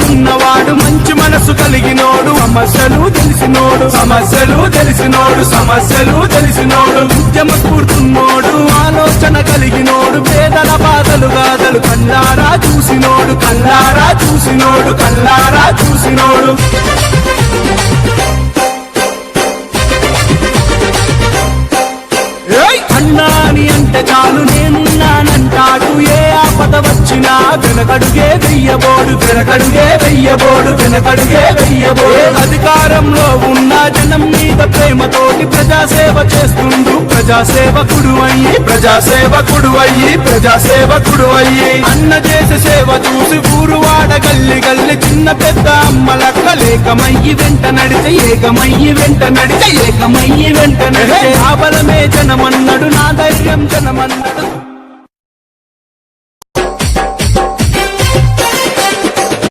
ఉన్నవాడు మంచి మనసు కలిగినోడు సమస్యలు తెలిసినోడు ఉద్యమ స్ఫూర్తున్నోడు ఆలోచన కలిగినోడు పేదల బాధలు గాథలు కల్లారా చూసినోడు అన్నాని అంటే చాలు నేనున్నానంటాడు ఏ ఆపద వచ్చినా వెనకడుగే వెయ్యబోడు అధికారంలో ఉన్న జనం మీద ప్రేమతోటి ప్రజాసేవ చేస్తుండు ప్రజాసేవకుడు అయ్యి అన్న చేసే సేవ చూసి ఊరు వాడ గల్లి చిన్న పెద్ద అమ్మలక్క ఏకమయ్యి వెంట నడిచే ఆ బలమే జనమన్నడు నా ధైర్యం జనమన్నడు